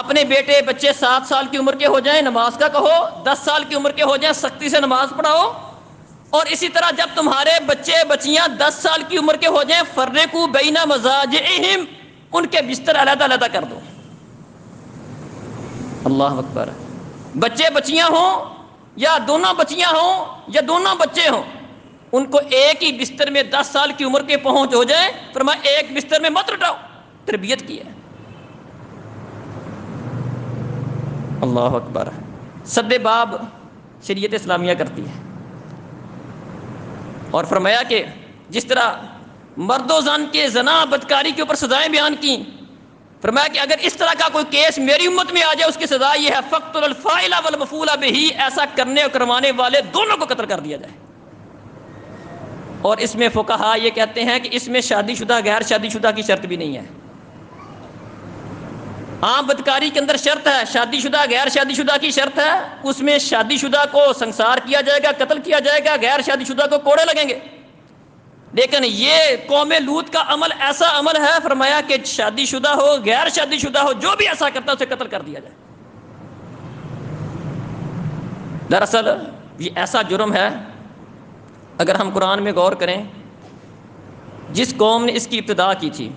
اپنے بیٹے بچے 7 سال کی عمر کے ہو جائیں نماز کا کہو، 10 سال کی عمر کے ہو جائیں سختی سے نماز پڑھاؤ، اور اسی طرح جب تمہارے بچے بچیاں 10 سال کی عمر کے ہو جائیں فرقوا بین مضاجعہم، ان کے بستر علیحدہ علیحدہ کر دو۔ اللہ اکبر۔ بچے بچیاں ہوں یا دونوں بچیاں ہوں یا دونوں بچے ہوں، ان کو ایک ہی بستر میں 10 سال کی عمر کے پہنچ ہو جائے، فرمایا ایک بستر میں مت لٹاؤ، تربیت کی ہے۔ اللہ اکبر۔ سد باب شریعت اسلامیہ کرتی ہے، اور فرمایا کہ جس طرح مرد و زن کے زنا بدکاری کے اوپر سزائیں بیان کی، فرمایا کہ اگر اس طرح کا کوئی کیس میری امت میں آ جائے، اس کی سزا یہ ہے فقتل الفاعل والمفعول بہ، ایسا کرنے اور کروانے والے دونوں کو قتل کر دیا جائے۔ اور اس میں فقہا یہ کہتے ہیں کہ اس میں شادی شدہ غیر شادی شدہ کی شرط بھی نہیں ہے۔ عام بدکاری کے اندر شرط ہے، شادی شدہ غیر شادی شدہ کی شرط ہے، اس میں شادی شدہ کو سنسار کیا جائے گا، قتل کیا جائے گا، غیر شادی شدہ کو کوڑے لگیں گے۔ لیکن یہ قوم لوط کا عمل ایسا عمل ہے، فرمایا کہ شادی شدہ ہو غیر شادی شدہ ہو، جو بھی ایسا کرتا ہے اسے قتل کر دیا جائے۔ دراصل یہ ایسا جرم ہے، اگر ہم قرآن میں غور کریں، جس قوم نے اس کی ابتدا کی تھی،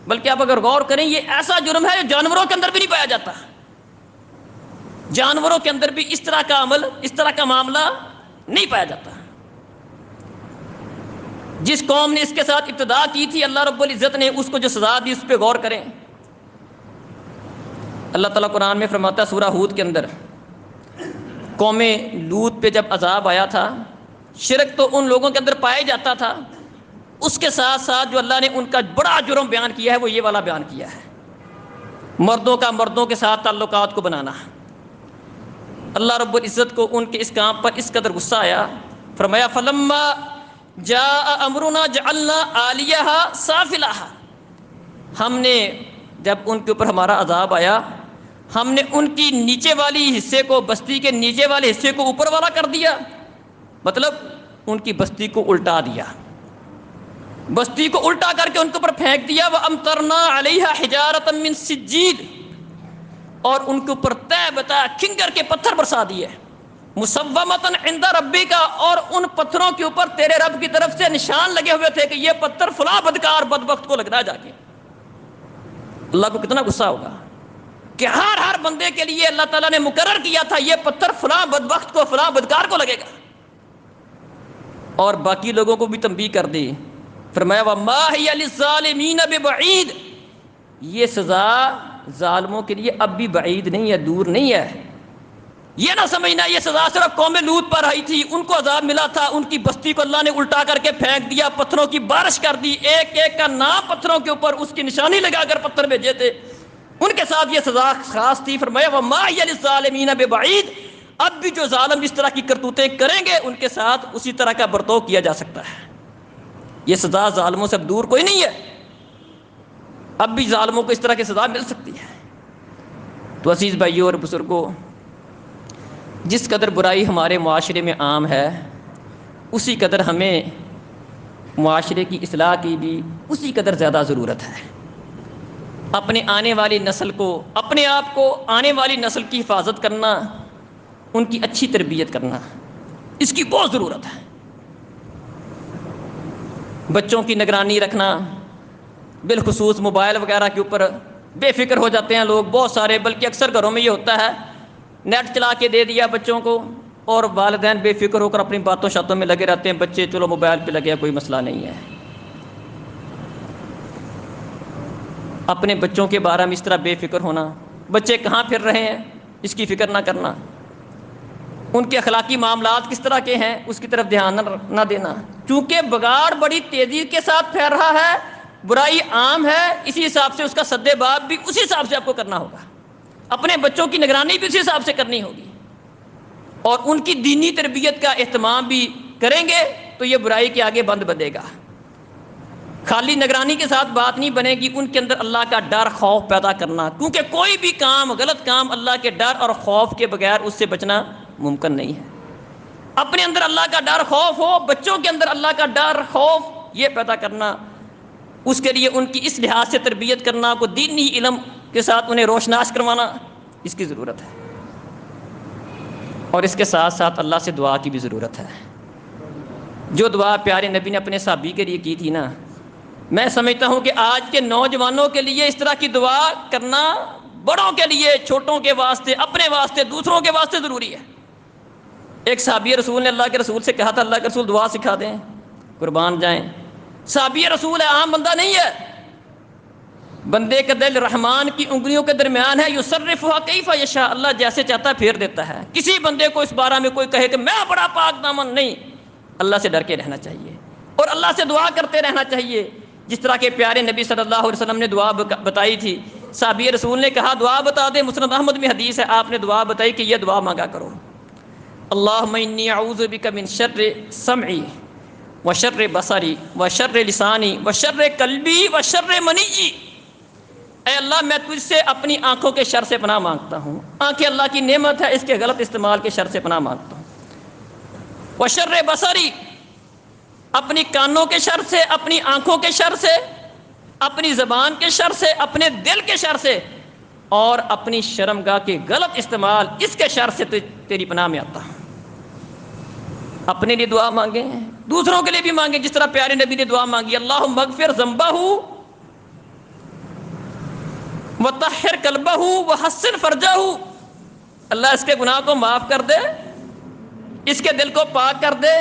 بلکہ آپ اگر غور کریں یہ ایسا جرم ہے جو جانوروں کے اندر بھی نہیں پایا جاتا۔ جانوروں کے اندر بھی اس طرح کا عمل، اس طرح کا معاملہ نہیں پایا جاتا۔ جس قوم نے اس کے ساتھ ابتدا کی تھی، اللہ رب العزت نے اس کو جو سزا دی اس پہ غور کریں۔ اللہ تعالیٰ قرآن میں فرماتا ہے سورہ ہود کے اندر، قوم لوط پہ جب عذاب آیا تھا، شرک تو ان لوگوں کے اندر پایا جاتا تھا، اس کے ساتھ ساتھ جو اللہ نے ان کا بڑا جرم بیان کیا ہے وہ یہ والا بیان کیا ہے، مردوں کا مردوں کے ساتھ تعلقات کو بنانا۔ اللہ رب العزت کو ان کے اس کام پر اس قدر غصہ آیا، فرمایا فلما جاء امرنا جعلنا عالیہا سافلہا، ہم نے جب ان کے اوپر ہمارا عذاب آیا، ہم نے ان کی نیچے والی حصے کو، بستی کے نیچے والے حصے کو اوپر والا کر دیا، مطلب ان کی بستی کو الٹا دیا، بستی کو الٹا کر کے ان کے اوپر پھینک دیا۔ وَأَمْطَرْنَا عَلَيْهَا حِجَارَةً مِّن سِجِّيلٍ، اور ان کے اوپر طے بتا کھنگر کے پتھر برسا دیے، مُصَوَّمَةً عِندَ رَبِّكَ، اور ان پتھروں کے اوپر تیرے رب کی طرف سے نشان لگے ہوئے تھے کہ یہ پتھر فلاں بدکار بدبخت کو لگنا جا کے۔ اللہ کو کتنا غصہ ہوگا کہ ہر بندے کے لیے اللہ تعالیٰ نے مقرر کیا تھا یہ پتھر فلاں بدبخت کو، فلاں بدکار کو لگے گا، اور باقی لوگوں کو بھی تنبیہ کر دی، فرمایا وَمَا هِيَ لِلظَّالِمِينَ بِبَعِيدٍ، یہ سزا ظالموں کے لیے اب بھی بعید نہیں ہے، دور نہیں ہے۔ یہ نہ سمجھنا یہ سزا صرف قوم لوط پر آئی تھی، ان کو عذاب ملا تھا، ان کی بستی کو اللہ نے الٹا کر کے پھینک دیا، پتھروں کی بارش کر دی، ایک ایک کا نام پتھروں کے اوپر اس کی نشانی لگا کر پتھر بھیجے تھے، ان کے ساتھ یہ سزا خاص تھی۔ فرمایا وَمَا هِيَ لِلظَّالِمِينَ بِبَعِيدٍ، اب بھی جو ظالم اس طرح کی کرتوتیں کریں گے ان کے ساتھ اسی طرح کا برتاؤ کیا جا سکتا ہے، یہ سزا ظالموں سے اب دور کوئی نہیں ہے، اب بھی ظالموں کو اس طرح کی سزا مل سکتی ہے۔ تو عزیز بھائیوں اور بزرگوں، جس قدر برائی ہمارے معاشرے میں عام ہے اسی قدر ہمیں معاشرے کی اصلاح کی بھی اسی قدر زیادہ ضرورت ہے۔ اپنے آنے والی نسل کو، اپنے آپ کو، آنے والی نسل کی حفاظت کرنا، ان کی اچھی تربیت کرنا، اس کی بہت ضرورت ہے۔ بچوں کی نگرانی رکھنا، بالخصوص موبائل وغیرہ کے اوپر بے فکر ہو جاتے ہیں لوگ بہت سارے، بلکہ اکثر گھروں میں یہ ہوتا ہے نیٹ چلا کے دے دیا بچوں کو، اور والدین بے فکر ہو کر اپنی باتوں شاتوں میں لگے رہتے ہیں، بچے چلو موبائل پہ لگے، کوئی مسئلہ نہیں ہے۔ اپنے بچوں کے بارے میں اس طرح بے فکر ہونا، بچے کہاں پھر رہے ہیں اس کی فکر نہ کرنا، ان کے اخلاقی معاملات کس طرح کے ہیں اس کی طرف دھیان نہ دینا، چونکہ بگاڑ بڑی تیزی کے ساتھ پھیل رہا ہے، برائی عام ہے، اسی حساب سے اس کا سد باب بھی اسی حساب سے آپ کو کرنا ہوگا، اپنے بچوں کی نگرانی بھی اسی حساب سے کرنی ہوگی، اور ان کی دینی تربیت کا اہتمام بھی کریں گے تو یہ برائی کے آگے بند بندے گا۔ خالی نگرانی کے ساتھ بات نہیں بنے گی، ان کے اندر اللہ کا ڈر خوف پیدا کرنا، کیونکہ کوئی بھی کام، غلط کام اللہ کے ڈر اور خوف کے بغیر اس سے بچنا ممکن نہیں ہے۔ اپنے اندر اللہ کا ڈر خوف ہو، بچوں کے اندر اللہ کا ڈر خوف یہ پیدا کرنا، اس کے لیے ان کی اس لحاظ سے تربیت کرنا، کو دینی علم کے ساتھ انہیں روشناس کروانا، اس کی ضرورت ہے، اور اس کے ساتھ ساتھ اللہ سے دعا کی بھی ضرورت ہے۔ جو دعا پیارے نبی نے اپنے صحابی کے لیے کی تھی نا، میں سمجھتا ہوں کہ آج کے نوجوانوں کے لیے اس طرح کی دعا کرنا بڑوں کے لیے، چھوٹوں کے واسطے، اپنے واسطے، دوسروں کے واسطے ضروری ہے۔ ایک صحابی رسول نے اللہ کے رسول سے کہا تھا اللہ کے رسول دعا سکھا دیں، قربان جائیں۔ صحابی رسول ہے، عام بندہ نہیں ہے، بندے کا دل رحمان کی انگلیوں کے درمیان ہے، یصرفھا کیف یشاء، اللہ جیسے چاہتا ہے پھیر دیتا ہے۔ کسی بندے کو اس بارے میں کوئی کہے کہ میں بڑا پاک دامن، نہیں، اللہ سے ڈر کے رہنا چاہیے اور اللہ سے دعا کرتے رہنا چاہیے، جس طرح کے پیارے نبی صلی اللہ علیہ وسلم نے دعا بتائی تھی۔ صحابی رسول نے کہا دعا بتا دے، مسند احمد میں حدیث ہے، آپ نے دعا بتائی کہ یہ دعا مانگا کرو، اللہم انی اعوذ بک من شر سمعی وشر بصری وشر لسانی وشر قلبی وشر منی، اے اللہ میں تجھ سے اپنی آنکھوں کے شر سے پناہ مانگتا ہوں، آنکھیں اللہ کی نعمت ہے، اس کے غلط استعمال کے شر سے پناہ مانگتا ہوں، وشر بصری، اپنی کانوں کے شر سے، اپنی آنکھوں کے شر سے، اپنی زبان کے شر سے، اپنے دل کے شر سے، اور اپنی شرمگاہ کے غلط استعمال، اس کے شر سے تیری پناہ میں آتا ہوں۔ اپنے لیے دعا مانگیں، دوسروں کے لیے بھی مانگیں، جس طرح پیارے نبی نے دعا مانگی، اللہم اغفر ذنبہ وطہر قلبہ وحسن فرجہ، اللہ اس کے گناہ کو معاف کر دے، اس کے دل کو پاک کر دے،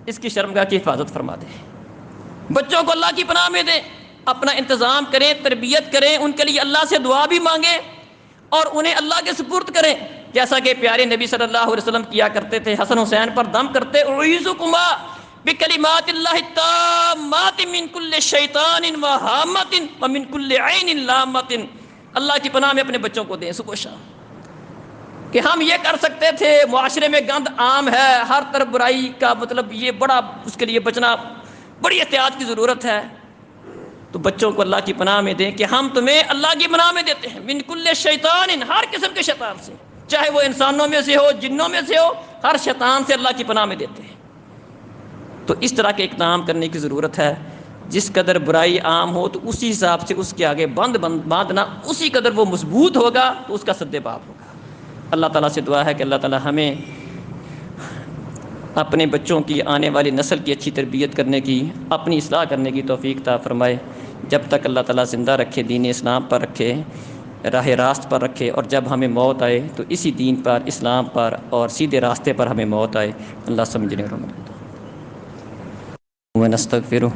اس کی شرمگاہ کی حفاظت فرما دے۔ بچوں کو اللہ کی پناہ میں دیں، اپنا انتظام کریں، تربیت کریں، ان کے لیے اللہ سے دعا بھی مانگیں، اور انہیں اللہ کے سپرد کریں، جیسا کہ پیارے نبی صلی اللہ علیہ وسلم کیا کرتے تھے، حسن حسین پر دم کرتے، اعیذکما بکلمات اللہ التامات من کل شیطان وہامۃ ومن کل عین لامۃ، اللہ کی پناہ میں اپنے بچوں کو دیں صبح و شام۔ کہ ہم یہ کر سکتے تھے، معاشرے میں گند عام ہے، ہر طرف برائی کا مطلب یہ بڑا، اس کے لیے بچنا بڑی احتیاط کی ضرورت ہے، تو بچوں کو اللہ کی پناہ میں دیں کہ ہم تمہیں اللہ کی پناہ میں دیتے ہیں، من کل شیطان، ہر قسم کے شیطان سے، چاہے وہ انسانوں میں سے ہو، جنوں میں سے ہو، ہر شیطان سے اللہ کی پناہ میں دیتے ہیں۔ تو اس طرح کے اقدام کرنے کی ضرورت ہے، جس قدر برائی عام ہو تو اسی حساب سے اس کے آگے باندھنا اسی قدر وہ مضبوط ہوگا تو اس کا سد باب ہوگا۔ اللہ تعالیٰ سے دعا ہے کہ اللہ تعالیٰ ہمیں اپنے بچوں کی، آنے والی نسل کی اچھی تربیت کرنے کی، اپنی اصلاح کرنے کی توفیق عطا فرمائے۔ جب تک اللہ تعالیٰ زندہ رکھے، دین اسلام پر رکھے، راہ راست پر رکھے، اور جب ہمیں موت آئے تو اسی دین پر، اسلام پر اور سیدھے راستے پر ہمیں موت آئے۔ اللہ سمجھنے اور ونستغفرہ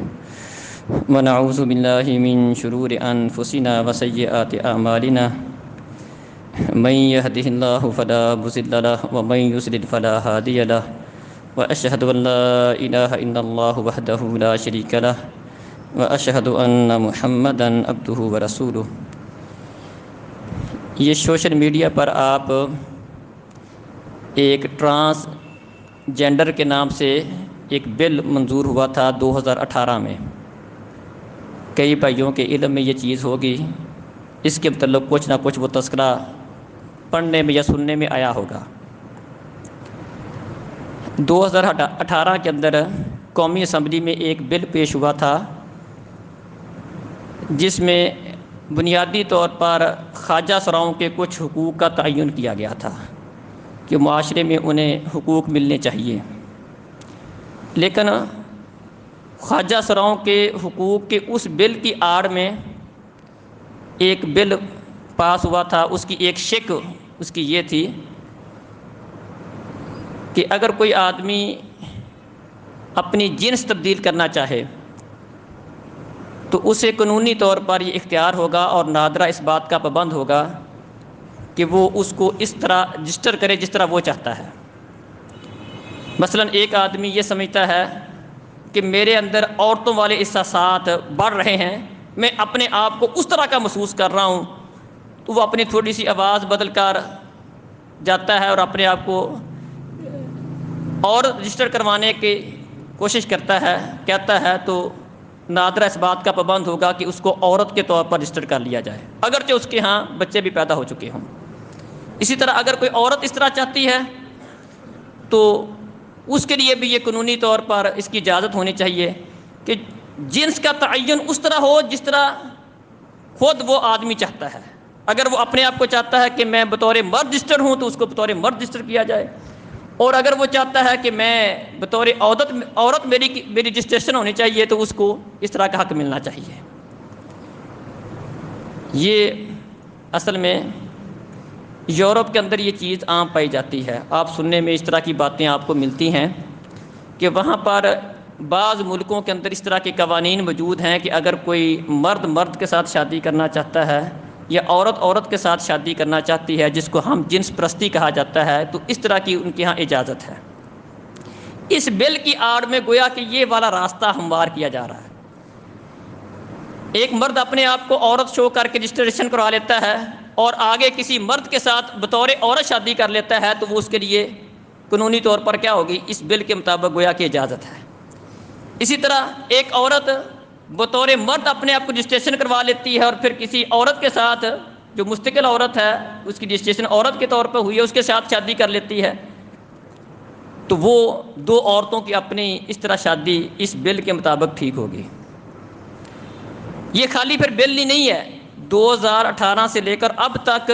ونعوذ باللہ من شرور انفسنا وسیئات اعمالنا، من يهده الله فلا مضل له ومن يضلل فلا هادي له، واشهد ان لا اله الا الله وحده لا شريك له، واشهد ان محمدا عبده ورسوله۔ یہ سوشل میڈیا پر آپ ایک ٹرانس جینڈر کے نام سے ایک بل منظور ہوا تھا 2018 میں، کئی بھائیوں کے علم میں یہ چیز ہوگی، اس کے متعلق کچھ نہ کچھ وہ تذکرہ پڑھنے میں یا سننے میں آیا ہوگا۔ 2018 کے اندر قومی اسمبلی میں ایک بل پیش ہوا تھا، جس میں بنیادی طور پر خواجہ سراؤں کے کچھ حقوق کا تعین کیا گیا تھا کہ معاشرے میں انہیں حقوق ملنے چاہیے، لیکن خواجہ سراؤں کے حقوق کے اس بل کی آڑ میں ایک بل پاس ہوا تھا، اس کی ایک شک اس کی یہ تھی کہ اگر کوئی آدمی اپنی جنس تبدیل کرنا چاہے تو اسے قانونی طور پر یہ اختیار ہوگا، اور نادرہ اس بات کا پابند ہوگا کہ وہ اس کو اس طرح رجسٹر کرے جس طرح وہ چاہتا ہے۔ مثلا ایک آدمی یہ سمجھتا ہے کہ میرے اندر عورتوں والے احساسات بڑھ رہے ہیں، میں اپنے آپ کو اس طرح کا محسوس کر رہا ہوں، تو وہ اپنی تھوڑی سی آواز بدل کر جاتا ہے اور اپنے آپ کو اور رجسٹر کروانے کی کوشش کرتا ہے، کہتا ہے، تو نادرہ اس بات کا پابند ہوگا کہ اس کو عورت کے طور پر رجسٹر کر لیا جائے، اگرچہ اس کے ہاں بچے بھی پیدا ہو چکے ہوں۔ اسی طرح اگر کوئی عورت اس طرح چاہتی ہے تو اس کے لیے بھی یہ قانونی طور پر اس کی اجازت ہونی چاہیے کہ جنس کا تعین اس طرح ہو جس طرح خود وہ آدمی چاہتا ہے۔ اگر وہ اپنے آپ کو چاہتا ہے کہ میں بطور مرد رجسٹر ہوں تو اس کو بطور مرد رجسٹر کیا جائے، اور اگر وہ چاہتا ہے کہ میں بطور عورت میری رجسٹریشن ہونی چاہیے تو اس کو اس طرح کا حق ملنا چاہیے۔ یہ اصل میں یورپ کے اندر یہ چیز عام پائی جاتی ہے، آپ سننے میں اس طرح کی باتیں آپ کو ملتی ہیں کہ وہاں پر بعض ملکوں کے اندر اس طرح کے قوانین موجود ہیں کہ اگر کوئی مرد کے ساتھ شادی کرنا چاہتا ہے یا عورت کے ساتھ شادی کرنا چاہتی ہے، جس کو ہم جنس پرستی کہا جاتا ہے، تو اس طرح کی ان کے ہاں اجازت ہے۔ اس بل کی آڑ میں گویا کہ یہ والا راستہ ہموار کیا جا رہا ہے۔ ایک مرد اپنے آپ کو عورت شو کر کے رجسٹریشن کروا لیتا ہے اور آگے کسی مرد کے ساتھ بطور عورت شادی کر لیتا ہے، تو وہ اس کے لیے قانونی طور پر کیا ہوگی؟ اس بل کے مطابق گویا کہ اجازت ہے۔ اسی طرح ایک عورت بطور مرد اپنے آپ کو رجسٹریشن کروا لیتی ہے اور پھر کسی عورت کے ساتھ جو مستقل عورت ہے، اس کی رجسٹریشن عورت کے طور پر ہوئی ہے، اس کے ساتھ شادی کر لیتی ہے، تو وہ دو عورتوں کی اپنی اس طرح شادی اس بل کے مطابق ٹھیک ہوگی۔ یہ خالی پھر بل ہی نہیں ہے، 2018 سے لے کر اب تک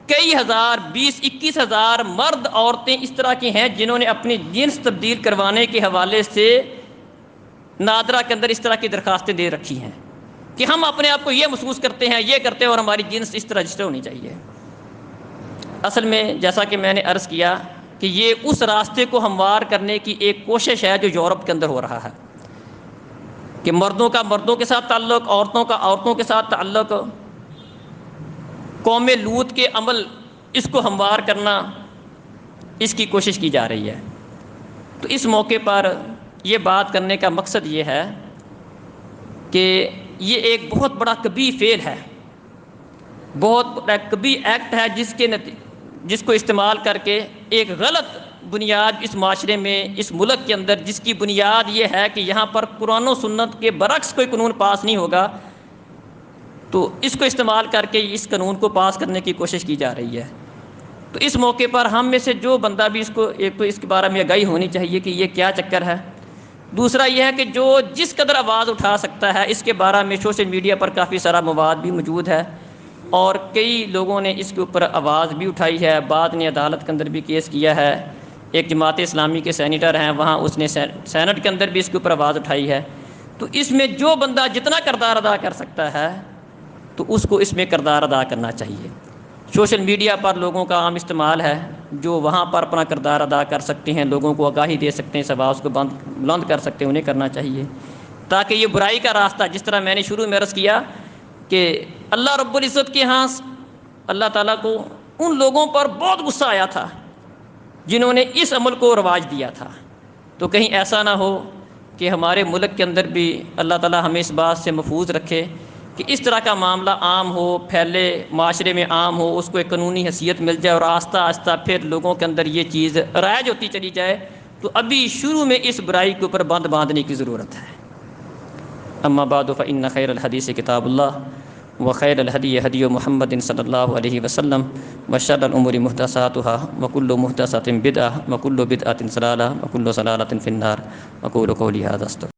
کئی ہزار 20-21 ہزار مرد عورتیں اس طرح کی ہیں جنہوں نے اپنی جنس تبدیل کروانے کے حوالے سے نادرہ کے اندر اس طرح کی درخواستیں دے رکھی ہیں کہ ہم اپنے آپ کو یہ محسوس کرتے ہیں، یہ کرتے ہیں، اور ہماری جنس اس طرح رجسٹر ہونی چاہیے۔ اصل میں جیسا کہ میں نے عرض کیا کہ یہ اس راستے کو ہموار کرنے کی ایک کوشش ہے جو یورپ کے اندر ہو رہا ہے کہ مردوں کا مردوں کے ساتھ تعلق، عورتوں کا عورتوں کے ساتھ تعلق قوم لوط کے عمل اس کو ہموار کرنا، اس کی کوشش کی جا رہی ہے۔ تو اس موقع پر یہ بات کرنے کا مقصد یہ ہے کہ یہ ایک بہت بڑا کبیح فعل ہے، بہت بڑا کبیح ایکٹ ہے، جس کو استعمال کر کے ایک غلط بنیاد اس معاشرے میں، اس ملک کے اندر، جس کی بنیاد یہ ہے کہ یہاں پر قرآن و سنت کے برعکس کوئی قانون پاس نہیں ہوگا، تو اس کو استعمال کر کے اس قانون کو پاس کرنے کی کوشش کی جا رہی ہے۔ تو اس موقع پر ہم میں سے جو بندہ بھی ایک تو اس کے بارے میں آگاہی ہونی چاہیے کہ یہ کیا چکر ہے، دوسرا یہ ہے کہ جو جس قدر آواز اٹھا سکتا ہے اس کے بارے میں سوشل میڈیا پر کافی سارا مواد بھی موجود ہے، اور کئی لوگوں نے اس کے اوپر آواز بھی اٹھائی ہے، بعض نے عدالت کے اندر بھی کیس کیا ہے، ایک جماعت اسلامی کے سینیٹر ہیں وہاں اس نے سینٹ کے اندر بھی اس کے اوپر آواز اٹھائی ہے۔ تو اس میں جو بندہ جتنا کردار ادا کر سکتا ہے تو اس کو اس میں کردار ادا کرنا چاہیے۔ سوشل میڈیا پر لوگوں کا عام استعمال ہے، جو وہاں پر اپنا کردار ادا کر سکتے ہیں، لوگوں کو آگاہی دے سکتے ہیں، آواز کو بلند کر سکتے ہیں، انہیں کرنا چاہیے، تاکہ یہ برائی کا راستہ، جس طرح میں نے شروع میں عرض کیا کہ اللہ رب العزت کے ہاں اللہ تعالیٰ کو ان لوگوں پر بہت غصہ آیا تھا جنہوں نے اس عمل کو رواج دیا تھا۔ تو کہیں ایسا نہ ہو کہ ہمارے ملک کے اندر بھی اللہ تعالیٰ ہمیں اس بات سے محفوظ رکھے کہ اس طرح کا معاملہ عام ہو، پھیلے، معاشرے میں عام ہو، اس کو ایک قانونی حیثیت مل جائے اور آہستہ آہستہ پھر لوگوں کے اندر یہ چیز رائج ہوتی چلی جائے۔ تو ابھی شروع میں اس برائی کے اوپر بند باندھنے کی ضرورت ہے۔ اما بعد فإن خیر الحدیث کتاب اللہ وخیر الہدی ہدی محمد صلی اللہ علیہ وسلم وشر الامور محدثاتها وکل محدثۃ بدعہ وکل بدعۃ ضلالہ وکل ضلالۃ فی النار۔ اقول قولی ھذا۔